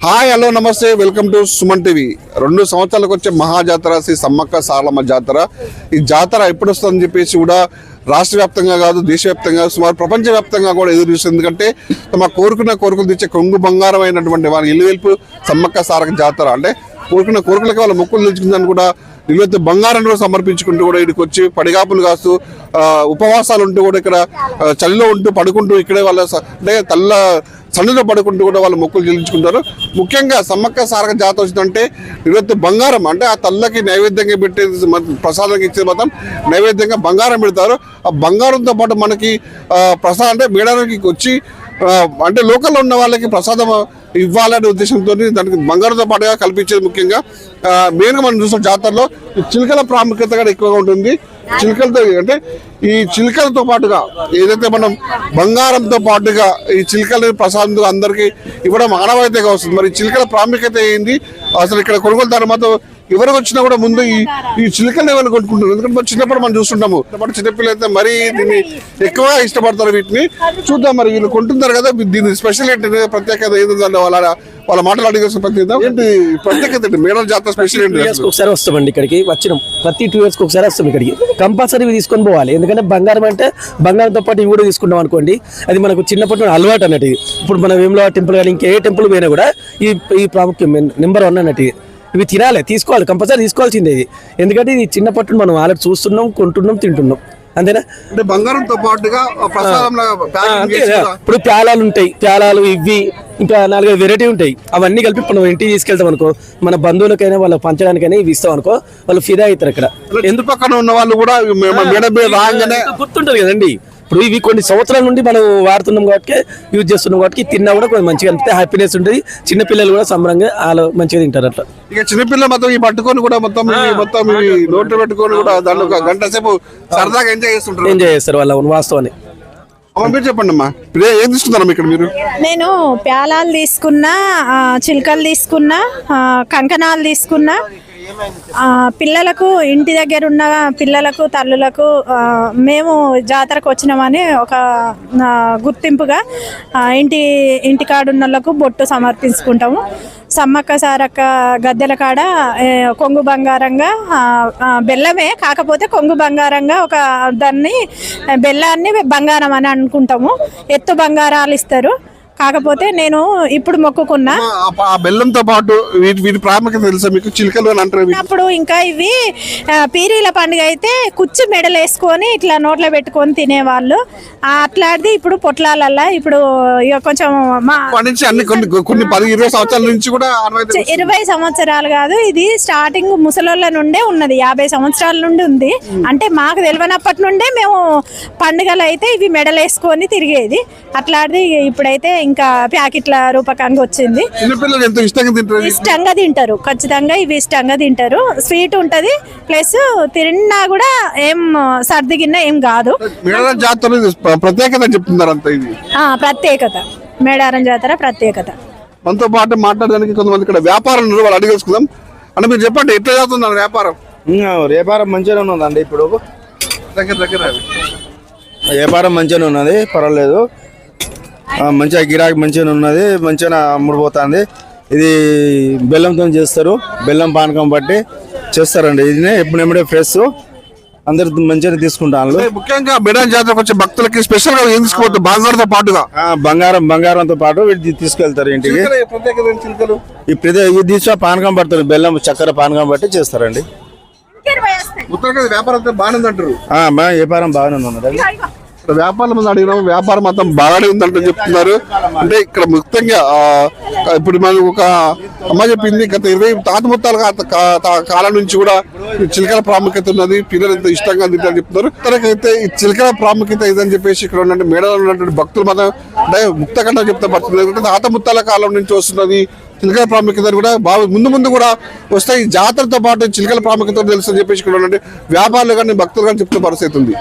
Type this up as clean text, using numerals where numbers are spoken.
Hi hello నమస్తే welcome to Suman TV. 2 సంవత్సరాలకు వచ్చే మహాజాతర శ్రీ సమ్మక్క సారలమ్మ జాతర. ఈ జాతర ఎప్పుడు వస్తుందని చెప్పేసి కూడా రాష్ట్ర వ్యాప్తంగా కాదు దేశవ్యాప్తంగా సుమారు ప్రపంచవ్యాప్తంగా కూడా ఎదురు చూస్తుంది. ఎందుకంటే తమ కోరుకులు తెచ్చే కొంగు బంగారం అయినటువంటి వారి ఇల్లువెల్పు సమ్మక్క సారక జాతర అంటే కోరుకున్న కోరికలకి వాళ్ళ మొక్కులు తెచ్చుకుందని కూడా నిలువెత్తు బంగారం కూడా సమర్పించుకుంటూ కూడా ఇక్కడికి వచ్చి పడిగాపులు కాస్తూ ఉపవాసాలు ఉంటూ కూడా ఇక్కడ చలిలో ఉంటూ పడుకుంటూ ఇక్కడే వాళ్ళ అంటే సన్నిలో పడుకుంటూ కూడా వాళ్ళు మొక్కులు చెల్లించుకుంటారు. ముఖ్యంగా సమ్మక్క సారక జాతర వచ్చిందంటే నిలువెత్తు బంగారం అంటే ఆ తల్లకి నైవేద్యంగా పెట్టేది ప్రసాదంగా ఇచ్చేది మాత్రం నైవేద్యంగా బంగారం పెడతారు. ఆ బంగారంతో పాటు మనకి ప్రసాదం అంటే మేడానికి వచ్చి అంటే లోకల్లో ఉన్న వాళ్ళకి ప్రసాదం ఇవ్వాలనే ఉద్దేశంతో దానికి బంగారంతో పాటుగా కల్పించేది. ముఖ్యంగా మెయిన్గా మనం చూసిన జాతరలో చిలుకల ప్రాముఖ్యత కూడా ఎక్కువగా ఉంటుంది. చిలుకలతో అంటే ఈ చిలుకలతో పాటుగా ఏదైతే మనం బంగారంతో పాటుగా ఈ చిలుకల ప్రసాదంతో అందరికీ ఇవ్వడం ఆనవాయితీగా వస్తుంది. మరి చిలుకల ప్రాముఖ్యత ఏంది, అసలు ఇక్కడ కొనుగోలు తర్వాత ఎవరికి వచ్చినా కూడా ముందు ఈ చిలుకలు ఎవరు కొనుక్కుంటారు. ఎందుకంటే మనం చిన్నప్పుడు మనం చూస్తుంటాము. చిన్నపిల్లలు అయితే మరీ దీన్ని ఎక్కువగా ఇష్టపడతారు. వీటిని చూద్దాం మరి వీళ్ళు కొంటున్నారు కదా, దీని స్పెషల్ ఏంటి, ప్రత్యేకత ఏంటంటే వాళ్ళ మాటలు అడిగేసిన ప్రత్యేకత ఏంటి, ప్రత్యేకత ఏంటి, మేడల జాతర స్పెషల్ ఏంటి? ఒకసారి వస్తామండి ఇక్కడికి, వచ్చినాం ప్రతి 2 years ఒకసారి వస్తాం ఇక్కడికి. కంపల్సరీ తీసుకొని పోవాలి. ఎందుకంటే బంగారం అంటే బంగారంతో పాటు ఇవి కూడా తీసుకున్నాం అనుకోండి, అది మనకు చిన్నప్పటి అలవాటు అన్నట్టు. ఇప్పుడు మనం వేములవాడ టెంపుల్ కానీ ఇంకే టెంపుల్ పోయినా కూడా ఈ ప్రాముఖ్యం నెంబర్ 1 అన్నట్టు. ఇవి తినాలి, తీసుకోవాలి, కంపల్సరీ తీసుకోవాల్సిందే ఇది. ఎందుకంటే ఇది చిన్నప్పటి మనం ఆల్రెడీ చూస్తున్నాం, కొంటున్నాం, తింటున్నాం, అంతేనా. అంటే బంగారంతో పాటుగా ఇప్పుడు ప్యాలాలు ఉంటాయి, ప్యాలాలు ఇవి ఇంకా 4-5 వెరైటీ ఉంటాయి. అవన్నీ కలిపి మనం ఇంటికి తీసుకెళ్తాం అనుకో, మన బంధువులకైనా వాళ్ళ పంచడానికైనా ఇవి ఇస్తాం అనుకో, వాళ్ళు ఫిదా అవుతారు. ఇక్కడ ఎందుకు పక్కన ఉన్న వాళ్ళు కూడా గుర్తుంటది కదండి. ఇప్పుడు ఇవి కొన్ని సంవత్సరాల నుండి మనం వాడుతున్నాం కాబట్టి, యూజ్ చేస్తున్నాం కాబట్టి తిన్నా కూడా కొంచెం మంచిగా అనిపిస్తే హ్యాపీనెస్ ఉంటుంది. చిన్నపిల్లలు కూడా సంబరంగా వాళ్ళు మంచిగా తింటారు. అట్లా ఇక చిన్నపిల్లలు మొత్తం ఈ పట్టుకొని కూడా మొత్తం నోట్లు పెట్టుకొని కూడా దాంట్లో ఒక గంట సేపు సరదాగా ఎంజాయ్ చేస్తారు వాళ్ళ వాస్తవాన్ని. మీరు చెప్పండి అమ్మా, ఏం తీసుకున్నారమ్మా ఇక్కడ మీరు? నేను ప్యాలాలు తీసుకున్నా, చిలుకలు తీసుకున్నా, కంకణాలు తీసుకున్నా. పిల్లలకు ఇంటి దగ్గర ఉన్న పిల్లలకు తల్లులకు మేము జాతరకు వచ్చినామని ఒక గుర్తింపుగా ఇంటికాడున్న వాళ్ళకు బొట్టు సమర్పించుకుంటాము. సమ్మక్క సారక్క గద్దెల కాడ కొంగు బంగారంగా బెల్లమే కాకపోతే కొంగు బంగారంగా ఒక దాన్ని బెల్లాన్ని బంగారం అని అనుకుంటాము. ఎత్తు బంగారాలు ఇస్తారు. కాకపోతే నేను ఇప్పుడు మొక్కుకున్నా బెల్లంతో పాటు వీటి ప్రాముఖ్యత తెలుసా మీకు? చిలుకలు అని అంటారు. అప్పుడు ఇంకా ఇవి పీరీల పండుగ అయితే కుచ్చి మెడలు వేసుకొని ఇట్లా నోట్లో పెట్టుకొని తినేవాళ్ళు. అట్లాంటిది ఇప్పుడు పొట్లాలల్లా ఇప్పుడు ఇక కొంచెం కొన్ని 10-20 సంవత్సరాల నుంచి కూడా 20 సంవత్సరాలు కాదు, ఇది స్టార్టింగ్ ముసలోళ్ళ నుండే ఉన్నది. 50 సంవత్సరాల నుండి ఉంది. అంటే మాకు తెలియనప్పటి నుండే మేము పండుగలు అయితే ఇవి మెడలు వేసుకొని తిరిగేది. అట్లాంటిది ఇప్పుడైతే ఇంకా ప్యాకెట్ల రూపకంగా వచ్చింది. ఇష్టంగా తింటారు, ఖచ్చితంగా ఇవి ఇష్టంగా తింటారు. స్వీట్ ఉంటది, ప్లస్ తిన్నా కూడా ఏం సర్దిగిన్న ఏం కాదు. ప్రత్యేకత చెప్తున్నారు అంత. ఇది ప్రత్యేకత, మేడారం జాతర ప్రత్యేకత. మనతో పాటు మాట్లాడడానికి కొంతమంది ఇక్కడ వ్యాపారం వాళ్ళు అడిగి తెలుసుకుందాం. అంటే మీరు చెప్పండి, ఎట్లా చేస్తున్నారు వ్యాపారం? వ్యాపారం మంచిగానే ఉన్నదండి. ఇప్పుడు వ్యాపారం మంచిగానే ఉన్నది, పర్వాలేదు. మంచిగా గిరాకీ మంచిగా ఉన్నది, మంచిగా అమ్ముడుపోతుంది. ఇది బెల్లంతో చేస్తారు, బెల్లం పానకం బట్టి చేస్తారండి. ఇది ఎప్పుడెప్పుడే ఫ్రెష్, అందరు మంచిగా తీసుకుంటాను. ముఖ్యంగా మేడారం జాతరకు వచ్చే భక్తులకి స్పెషల్ గా ఏం తీసుకోవద్దు, బంగారంతో పాటుగా బంగారంతో పాటు వీటి తీసుకెళ్తారు ఇంటికి. ఇది తీసి పానకం పడతారు, బెల్లం చక్కెర పానకం బట్టి చేస్తారండి. వ్యాపారం బాగానే ఉందంటారు. వ్యాపారం బాగానే ఉన్నది. వ్యాపారం మంది అడిగినాము, వ్యాపారం మొత్తం బాగానే ఉందంటే చెప్తున్నారు. అంటే ఇక్కడ ముఖ్యంగా ఇప్పుడు మనకు ఒక అమ్మ చెప్పింది, గత 20 తాత ముత్తాల కాలం నుంచి కూడా చిలకల ప్రాముఖ్యత ఉన్నది, పిల్లలు ఎంతో ఇష్టంగా తింటారని చెప్తున్నారు. తనకైతే ఈ చిలకల ప్రాముఖ్యత ఇదని చెప్పేసి ఇక్కడ ఉన్నటువంటి మేడలో ఉన్నటువంటి భక్తులు మాత్రం అంటే ముక్తకంగా చెప్తా పడుతుంది. తాత ముత్తాల కాలం నుంచి వస్తున్నది చిలకల ప్రాముఖ్యత కూడా బాగా ముందు కూడా వస్తాయి. జాతరతో పాటు చిలకల ప్రాముఖ్యత తెలుసు అని చెప్పేసి ఇక్కడ ఉన్నటువంటి వ్యాపారులు కానీ భక్తులు కానీ చెప్తున్న పరిస్థితి ఉంది.